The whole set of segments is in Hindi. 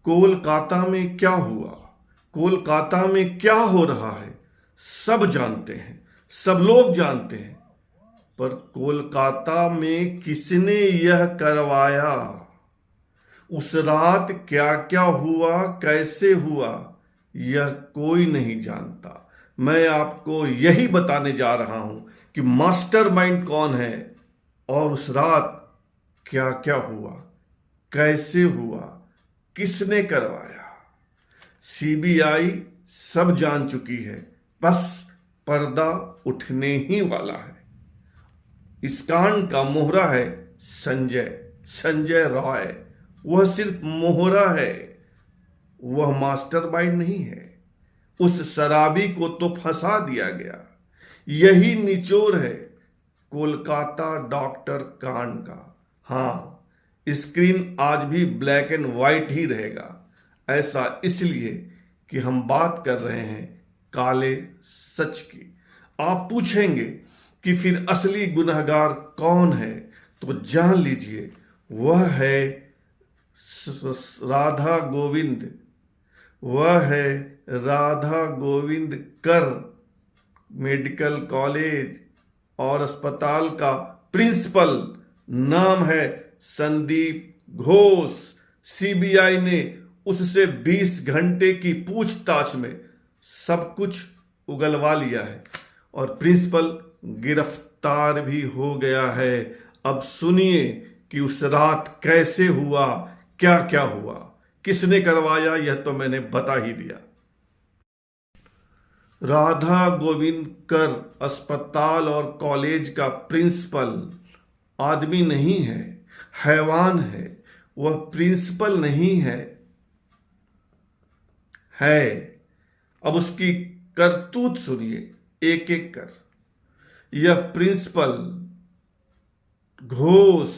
कोलकाता में क्या हुआ, कोलकाता में क्या हो रहा है, सब जानते हैं, सब लोग जानते हैं। पर कोलकाता में किसने यह करवाया, उस रात क्या क्या हुआ, कैसे हुआ, यह कोई नहीं जानता। मैं आपको यही बताने जा रहा हूं कि मास्टरमाइंड कौन है और उस रात क्या क्या हुआ, कैसे हुआ, किसने करवाया। सीबीआई सब जान चुकी है, बस पर्दा उठने ही वाला है। इस कांड का मोहरा है संजय रॉय। वह सिर्फ मोहरा है, वह मास्टरमाइंड नहीं है। उस शराबी को तो फंसा दिया गया। यही निचोड़ है कोलकाता डॉक्टर कांड का। हां, स्क्रीन आज भी ब्लैक एंड व्हाइट ही रहेगा। ऐसा इसलिए कि हम बात कर रहे हैं काले सच की। आप पूछेंगे कि फिर असली गुनहगार कौन है, तो जान लीजिए वह है राधा गोविंद। वह है राधा गोविंद कर मेडिकल कॉलेज और अस्पताल का प्रिंसिपल। नाम है संदीप घोष। सीबीआई ने उससे 20 घंटे की पूछताछ में सब कुछ उगलवा लिया है और प्रिंसिपल गिरफ्तार भी हो गया है। अब सुनिए कि उस रात कैसे हुआ, क्या क्या हुआ, किसने करवाया, यह तो मैंने बता ही दिया। राधा गोविंद कर अस्पताल और कॉलेज का प्रिंसिपल आदमी नहीं है, हैवान है। वह प्रिंसिपल नहीं है। अब उसकी करतूत सुनिए एक एक कर। यह प्रिंसिपल घोष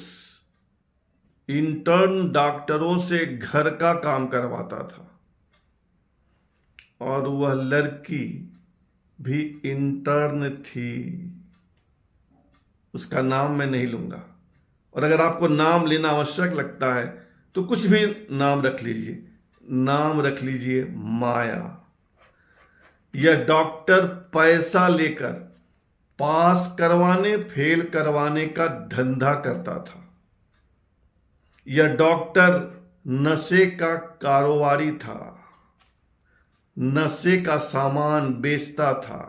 इंटर्न डॉक्टरों से घर का काम करवाता था और वह लड़की भी इंटर्न थी। उसका नाम मैं नहीं लूंगा, और अगर आपको नाम लेना आवश्यक लगता है तो कुछ भी नाम रख लीजिए। नाम रख लीजिए माया। यह डॉक्टर पैसा लेकर पास करवाने फेल करवाने का धंधा करता था। यह डॉक्टर नशे का कारोबारी था, नशे का सामान बेचता था,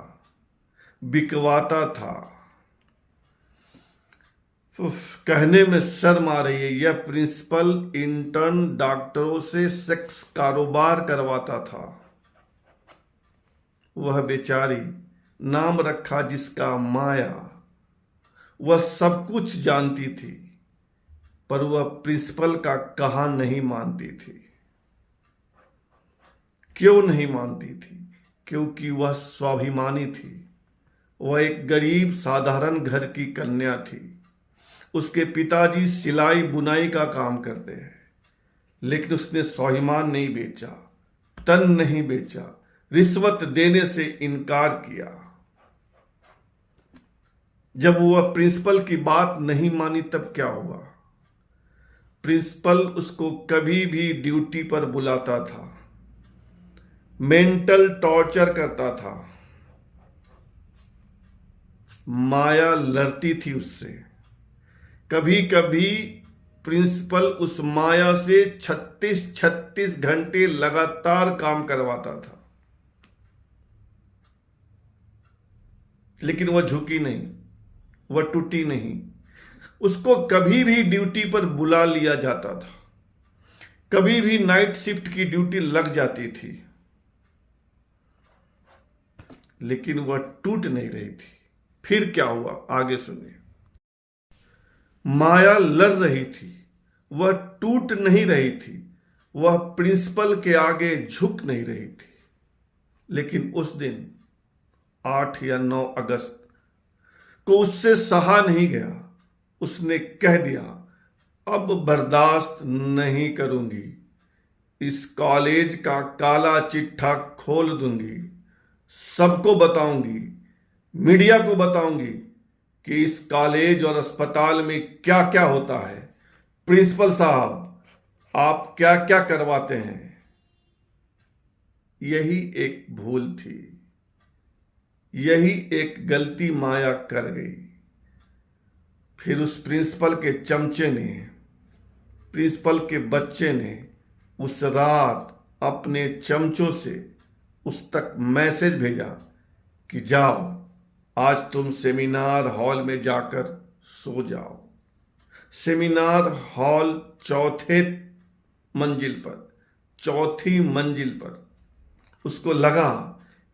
बिकवाता था। कहने में शर्म आ रही है, यह प्रिंसिपल इंटर्न डॉक्टरों से सेक्स कारोबार करवाता था। वह बेचारी, नाम रखा जिसका माया, वह सब कुछ जानती थी, पर वह प्रिंसिपल का कहा नहीं मानती थी। क्यों नहीं मानती थी? क्योंकि वह स्वाभिमानी थी। वह एक गरीब साधारण घर की कन्या थी। उसके पिताजी सिलाई बुनाई का काम करते हैं, लेकिन उसने स्वाभिमान नहीं बेचा, तन नहीं बेचा, रिश्वत देने से इनकार किया। जब वह प्रिंसिपल की बात नहीं मानी तब क्या हुआ? प्रिंसिपल उसको कभी भी ड्यूटी पर बुलाता था, मेंटल टॉर्चर करता था। माया लड़ती थी उससे। कभी कभी प्रिंसिपल उस माया से 36 घंटे लगातार काम करवाता था, लेकिन वह झुकी नहीं, वह टूटी नहीं। उसको कभी भी ड्यूटी पर बुला लिया जाता था, कभी भी नाइट शिफ्ट की ड्यूटी लग जाती थी, लेकिन वह टूट नहीं रही थी। फिर क्या हुआ, आगे सुनिए। माया लड़ रही थी, वह टूट नहीं रही थी, वह प्रिंसिपल के आगे झुक नहीं रही थी। लेकिन उस दिन 8 या 9 अगस्त को उससे सहा नहीं गया। उसने कह दिया, अब बर्दाश्त नहीं करूंगी, इस कॉलेज का काला चिट्ठा खोल दूंगी, सबको बताऊंगी, मीडिया को बताऊंगी कि इस कॉलेज और अस्पताल में क्या क्या होता है। प्रिंसिपल साहब, आप क्या क्या करवाते हैं, यही एक भूल थी, यही एक गलती माया कर गई। फिर उस प्रिंसिपल के चमचे ने, प्रिंसिपल के बच्चे ने उस रात अपने चमचों से उस तक मैसेज भेजा कि जाओ, आज तुम सेमिनार हॉल में जाकर सो जाओ। सेमिनार हॉल चौथी मंजिल पर उसको लगा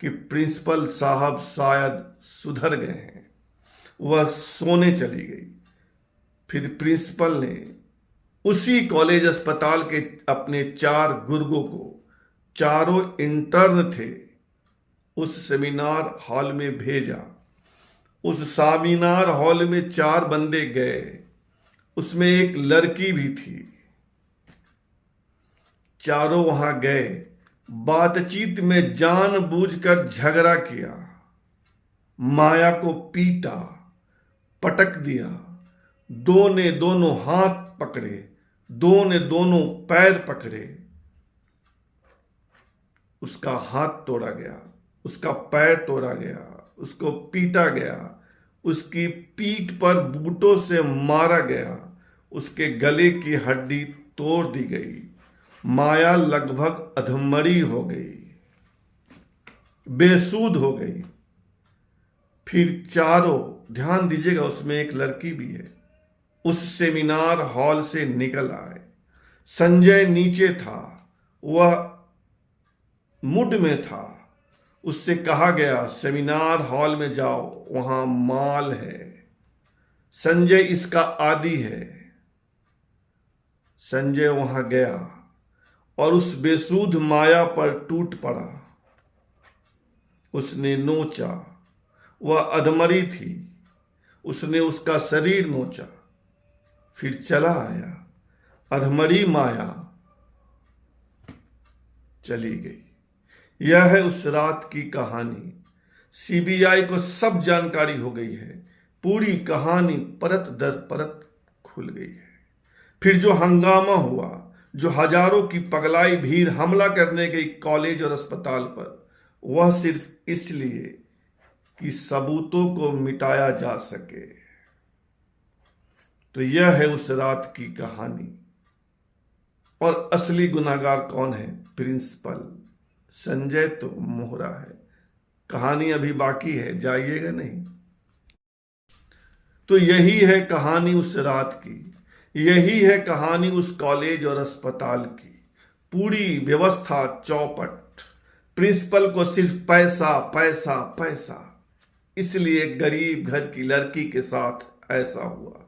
कि प्रिंसिपल साहब शायद सुधर गए हैं। वह सोने चली गई। फिर प्रिंसिपल ने उसी कॉलेज अस्पताल के अपने 4 गुर्गों को, चारों इंटर्न थे, उस सेमिनार हॉल में भेजा। उस सेमिनार हॉल में 4 बंदे गए, उसमें एक लड़की भी थी। चारों वहां गए, बातचीत में जानबूझकर झगड़ा किया, माया को पीटा, पटक दिया। दो ने दोनों हाथ पकड़े, दो ने दोनों पैर पकड़े। उसका हाथ तोड़ा गया, उसका पैर तोड़ा गया, उसको पीटा गया, उसकी पीठ पर बूटों से मारा गया, उसके गले की हड्डी तोड़ दी गई। माया लगभग अधमरी हो गई, बेसुध हो गई। फिर चारों, ध्यान दीजिएगा, उसमें एक लड़की भी है, उस सेमिनार हॉल से निकल आए। संजय नीचे था, वह मुड में था। उससे कहा गया सेमिनार हॉल में जाओ, वहां माल है। संजय इसका आदी है। संजय वहां गया और उस बेसुध माया पर टूट पड़ा। उसने नोचा, वह अधमरी थी, उसने उसका शरीर नोचा, फिर चला आया। अधमरी माया चली गई। यह है उस रात की कहानी। सीबीआई को सब जानकारी हो गई है, पूरी कहानी परत दर परत खुल गई है। फिर जो हंगामा हुआ, जो हजारों की पगलाई भीड़ हमला करने गई कॉलेज और अस्पताल पर, वह सिर्फ इसलिए कि सबूतों को मिटाया जा सके। तो यह है उस रात की कहानी। और असली गुनाहगार कौन है? प्रिंसिपल संजय तो मोहरा है। कहानी अभी बाकी है, जाइएगा नहीं। तो यही है कहानी उस रात की, यही है कहानी उस कॉलेज और अस्पताल की। पूरी व्यवस्था चौपट, प्रिंसिपल को सिर्फ पैसा पैसा पैसा, इसलिए गरीब घर की लड़की के साथ ऐसा हुआ।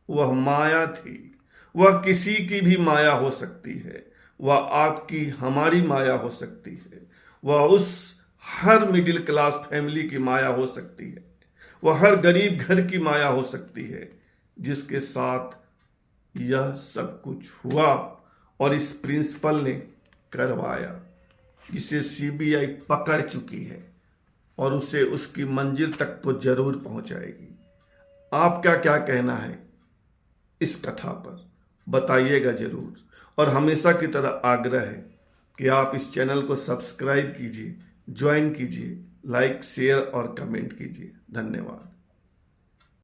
वह माया थी, वह किसी की भी माया हो सकती है, वह आपकी हमारी माया हो सकती है, वह उस हर मिडिल क्लास फैमिली की माया हो सकती है, वह हर गरीब घर की माया हो सकती है जिसके साथ यह सब कुछ हुआ और इस प्रिंसिपल ने करवाया। इसे सीबीआई पकड़ चुकी है और उसे उसकी मंजिल तक तो जरूर पहुंचाएगी। आपका क्या कहना है इस कथा पर? बताइएगा जरूर। और हमेशा की तरह आग्रह है कि आप इस चैनल को सब्सक्राइब कीजिए, ज्वाइन कीजिए, लाइक, शेयर और कमेंट कीजिए। धन्यवाद।